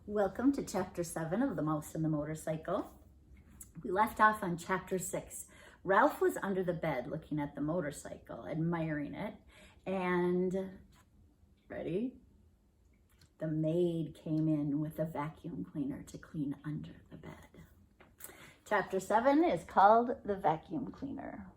Welcome to Chapter 7 of The Mouse and the Motorcycle. We left off on Chapter 6. Ralph was under the bed looking at the motorcycle, admiring it, and, ready? The maid came in with a vacuum cleaner to clean under the bed. Chapter 7 is called The Vacuum Cleaner.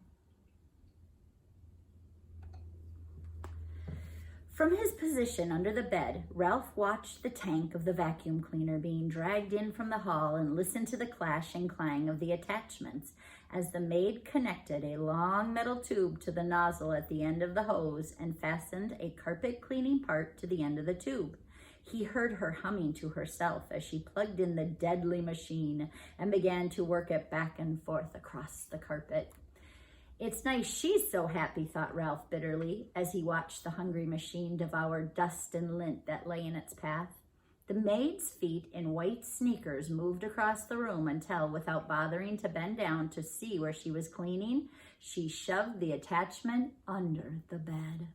From his position under the bed, Ralph watched the tank of the vacuum cleaner being dragged in from the hall and listened to the clash and clang of the attachments as the maid connected a long metal tube to the nozzle at the end of the hose and fastened a carpet cleaning part to the end of the tube. He heard her humming to herself as she plugged in the deadly machine and began to work it back and forth across the carpet. It's nice she's so happy, thought Ralph bitterly, as he watched the hungry machine devour dust and lint that lay in its path. The maid's feet in white sneakers moved across the room until, without bothering to bend down to see where she was cleaning, she shoved the attachment under the bed.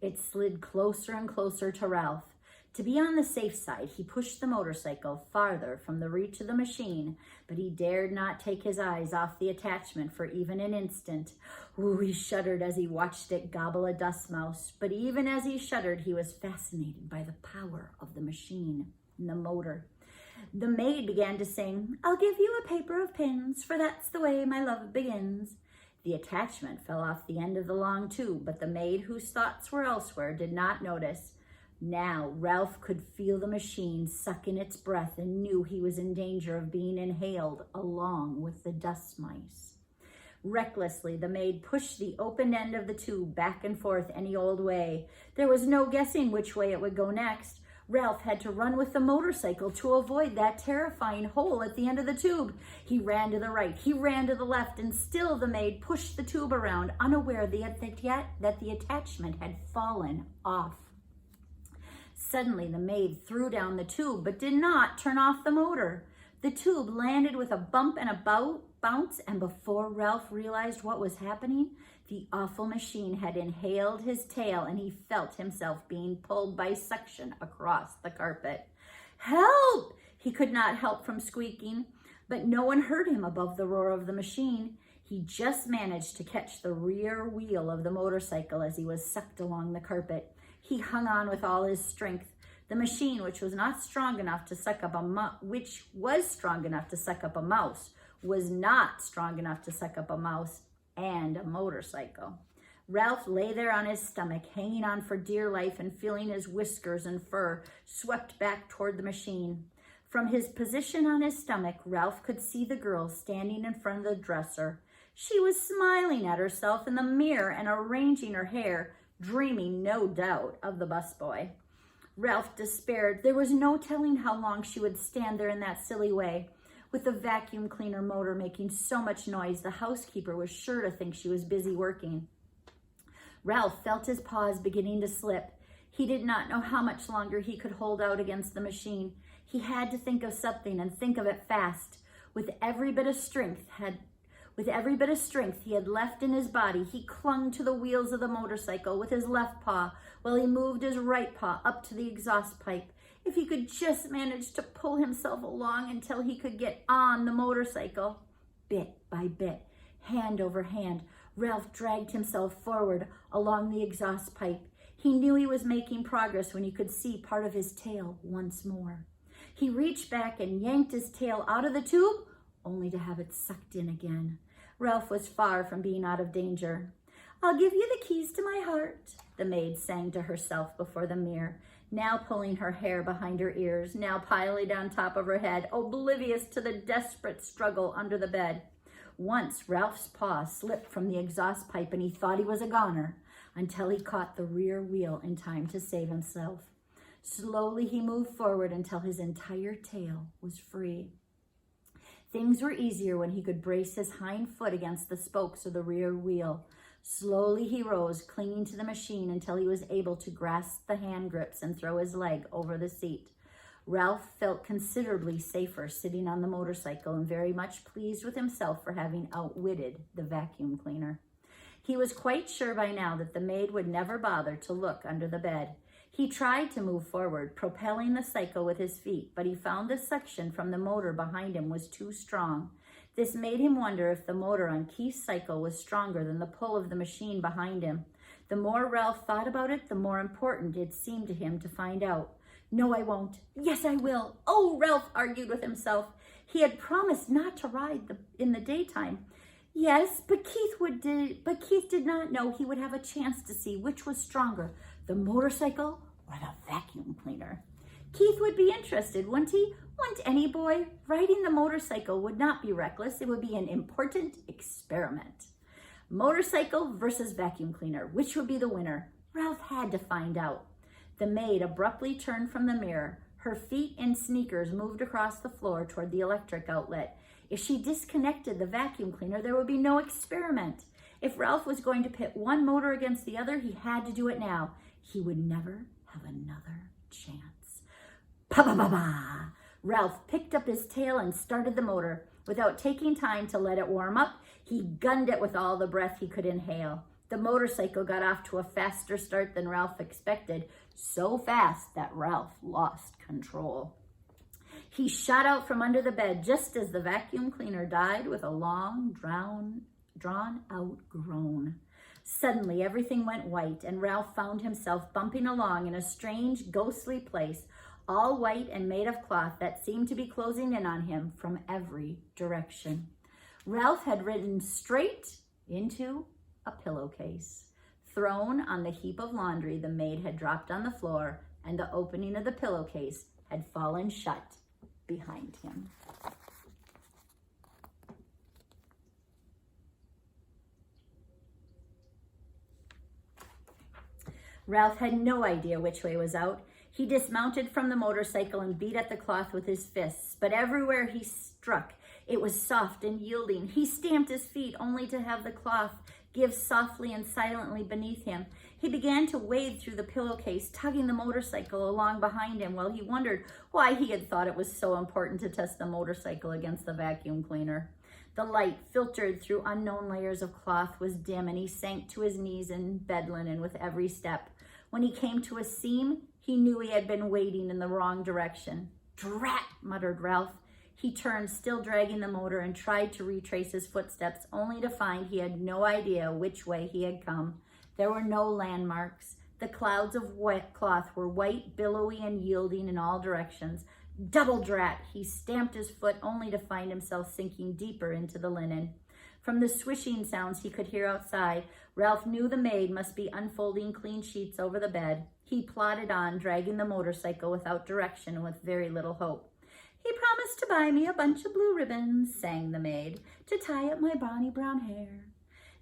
It slid closer and closer to Ralph. To be on the safe side, he pushed the motorcycle farther from the reach of the machine, but he dared not take his eyes off the attachment for even an instant. Ooh, he shuddered as he watched it gobble a dust mouse, but even as he shuddered, he was fascinated by the power of the machine and the motor. The maid began to sing, "I'll give you a paper of pins, for that's the way my love begins." The attachment fell off the end of the long tube, but the maid, whose thoughts were elsewhere, did not notice. Now Ralph could feel the machine suck in its breath and knew he was in danger of being inhaled along with the dust mice. Recklessly, the maid pushed the open end of the tube back and forth any old way. There was no guessing which way it would go next. Ralph had to run with the motorcycle to avoid that terrifying hole at the end of the tube. He ran to the right, he ran to the left, and still the maid pushed the tube around, unaware that the attachment had fallen off. Suddenly, the maid threw down the tube, but did not turn off the motor. The tube landed with a bump and a bounce, and before Ralph realized what was happening, the awful machine had inhaled his tail, and he felt himself being pulled by suction across the carpet. "Help!" He could not help from squeaking, but no one heard him above the roar of the machine. He just managed to catch the rear wheel of the motorcycle as he was sucked along the carpet. He hung on with all his strength. The machine, which was strong enough to suck up a mouse, was not strong enough to suck up a mouse and a motorcycle. Ralph lay there on his stomach, hanging on for dear life and feeling his whiskers and fur swept back toward the machine. From his position on his stomach, Ralph could see the girl standing in front of the dresser. She was smiling at herself in the mirror and arranging her hair, dreaming, no doubt, of the busboy. Ralph despaired. There was no telling how long she would stand there in that silly way. With the vacuum cleaner motor making so much noise, the housekeeper was sure to think she was busy working. Ralph felt his paws beginning to slip. He did not know how much longer he could hold out against the machine. He had to think of something and think of it fast. With every bit of strength he had left in his body, he clung to the wheels of the motorcycle with his left paw while he moved his right paw up to the exhaust pipe. If he could just manage to pull himself along until he could get on the motorcycle. Bit by bit, hand over hand, Ralph dragged himself forward along the exhaust pipe. He knew he was making progress when he could see part of his tail once more. He reached back and yanked his tail out of the tube, only to have it sucked in again. Ralph was far from being out of danger. "I'll give you the keys to my heart," the maid sang to herself before the mirror, now pulling her hair behind her ears, now piling on top of her head, oblivious to the desperate struggle under the bed. Once Ralph's paw slipped from the exhaust pipe and he thought he was a goner, until he caught the rear wheel in time to save himself. Slowly he moved forward until his entire tail was free. Things were easier when he could brace his hind foot against the spokes of the rear wheel. Slowly he rose, clinging to the machine until he was able to grasp the hand grips and throw his leg over the seat. Ralph felt considerably safer sitting on the motorcycle and very much pleased with himself for having outwitted the vacuum cleaner. He was quite sure by now that the maid would never bother to look under the bed. He tried to move forward, propelling the cycle with his feet, but he found the suction from the motor behind him was too strong. This made him wonder if the motor on Keith's cycle was stronger than the pull of the machine behind him. The more Ralph thought about it, the more important it seemed to him to find out. No, I won't. Yes, I will. Oh, Ralph argued with himself. He had promised not to ride in the daytime. Yes, but Keith did not know he would have a chance to see which was stronger, the motorcycle or the vacuum cleaner. Keith would be interested, wouldn't he? Wouldn't any boy? Riding the motorcycle would not be reckless. It would be an important experiment. Motorcycle versus vacuum cleaner. Which would be the winner? Ralph had to find out. The maid abruptly turned from the mirror. Her feet in sneakers moved across the floor toward the electric outlet. If she disconnected the vacuum cleaner, there would be no experiment. If Ralph was going to pit one motor against the other, he had to do it now. He would never have another chance. Pa-ba-ba-ba! Ralph picked up his tail and started the motor. Without taking time to let it warm up, he gunned it with all the breath he could inhale. The motorcycle got off to a faster start than Ralph expected, so fast that Ralph lost control. He shot out from under the bed just as the vacuum cleaner died with a long, drawn-out groan. Suddenly, everything went white, and Ralph found himself bumping along in a strange, ghostly place, all white and made of cloth that seemed to be closing in on him from every direction. Ralph had ridden straight into a pillowcase. Thrown on the heap of laundry the maid had dropped on the floor, and the opening of the pillowcase had fallen shut behind him. Ralph had no idea which way was out. He dismounted from the motorcycle and beat at the cloth with his fists, but everywhere he struck, it was soft and yielding. He stamped his feet only to have the cloth give softly and silently beneath him. He began to wade through the pillowcase, tugging the motorcycle along behind him while he wondered why he had thought it was so important to test the motorcycle against the vacuum cleaner. The light filtered through unknown layers of cloth was dim, and he sank to his knees in bed linen with every step. When he came to a seam, he knew he had been wading in the wrong direction. Drat, muttered Ralph. He turned, still dragging the motor, and tried to retrace his footsteps, only to find he had no idea which way he had come. There were no landmarks. The clouds of wet cloth were white, billowy, and yielding in all directions. Double drat! He stamped his foot, only to find himself sinking deeper into the linen. From the swishing sounds he could hear outside, Ralph knew the maid must be unfolding clean sheets over the bed. He plodded on, dragging the motorcycle without direction and with very little hope. He promised to buy me a bunch of blue ribbons, sang the maid, to tie up my bonny brown hair.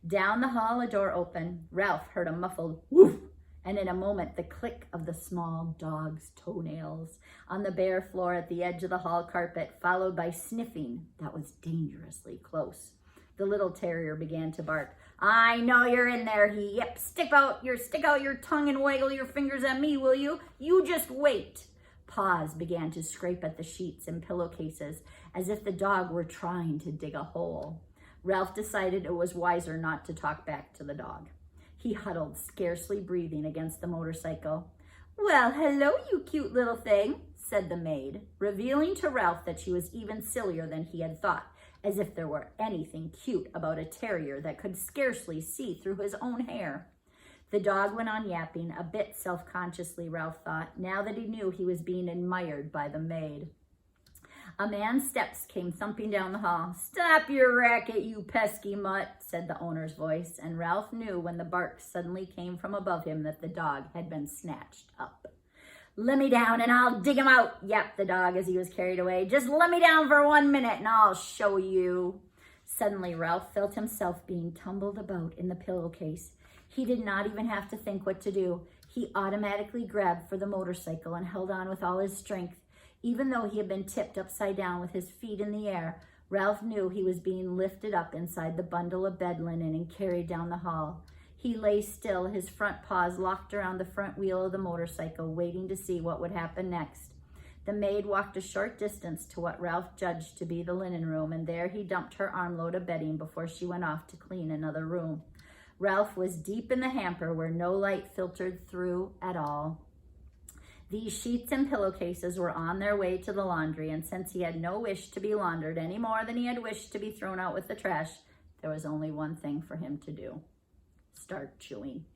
Down the hall, a door opened. Ralph heard a muffled woof, and in a moment the click of the small dog's toenails on the bare floor at the edge of the hall carpet, followed by sniffing that was dangerously close. The little terrier began to bark. I know you're in there, he yipped. Stick out your tongue and waggle your fingers at me, will you? You just wait. Paws began to scrape at the sheets and pillowcases as if the dog were trying to dig a hole. Ralph decided it was wiser not to talk back to the dog. He huddled, scarcely breathing, against the motorcycle. Well, hello, you cute little thing, said the maid, revealing to Ralph that she was even sillier than he had thought, as if there were anything cute about a terrier that could scarcely see through his own hair. The dog went on yapping, a bit self-consciously, Ralph thought, now that he knew he was being admired by the maid. A man's steps came thumping down the hall. Stop your racket, you pesky mutt, said the owner's voice, and Ralph knew when the bark suddenly came from above him that the dog had been snatched up. Let me down and I'll dig him out, yapped the dog as he was carried away. Just let me down for 1 minute and I'll show you. Suddenly, Ralph felt himself being tumbled about in the pillowcase. He did not even have to think what to do. He automatically grabbed for the motorcycle and held on with all his strength. Even though he had been tipped upside down with his feet in the air, Ralph knew he was being lifted up inside the bundle of bed linen and carried down the hall. He lay still, his front paws locked around the front wheel of the motorcycle, waiting to see what would happen next. The maid walked a short distance to what Ralph judged to be the linen room, and there he dumped her armload of bedding before she went off to clean another room. Ralph was deep in the hamper where no light filtered through at all. These sheets and pillowcases were on their way to the laundry, and since he had no wish to be laundered any more than he had wished to be thrown out with the trash, there was only one thing for him to do: start chewing.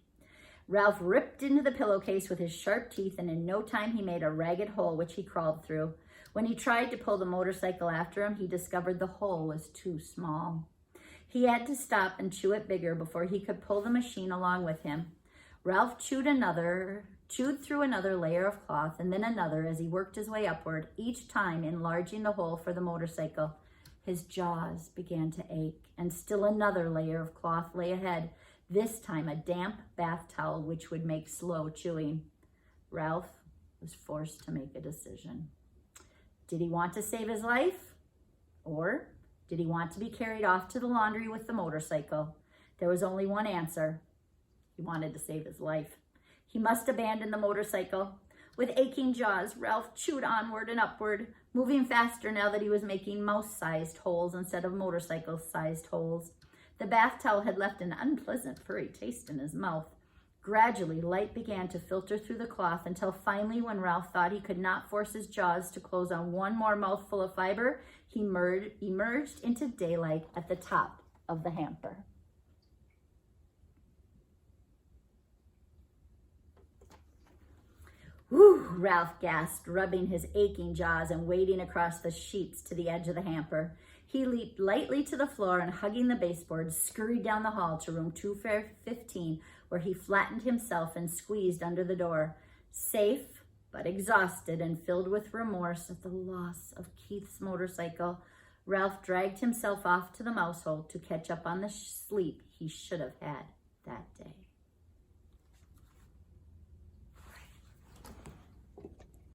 Ralph ripped into the pillowcase with his sharp teeth, and in no time he made a ragged hole which he crawled through. When he tried to pull the motorcycle after him, he discovered the hole was too small. He had to stop and chew it bigger before he could pull the machine along with him. Ralph chewed through another layer of cloth and then another as he worked his way upward, each time enlarging the hole for the motorcycle. His jaws began to ache, and still another layer of cloth lay ahead, this time a damp bath towel which would make slow chewing. Ralph was forced to make a decision. Did he want to save his life? Or did he want to be carried off to the laundry with the motorcycle? There was only one answer. He wanted to save his life. He must abandon the motorcycle. With aching jaws, Ralph chewed onward and upward, moving faster now that he was making mouse-sized holes instead of motorcycle-sized holes. The bath towel had left an unpleasant furry taste in his mouth. Gradually, light began to filter through the cloth until finally, when Ralph thought he could not force his jaws to close on one more mouthful of fiber, he emerged into daylight at the top of the hamper. Whew, Ralph gasped, rubbing his aching jaws and wading across the sheets to the edge of the hamper. He leaped lightly to the floor and, hugging the baseboard, scurried down the hall to room 215, where he flattened himself and squeezed under the door. Safe, but exhausted and filled with remorse at the loss of Keith's motorcycle, Ralph dragged himself off to the mouse hole to catch up on the sleep he should have had that day.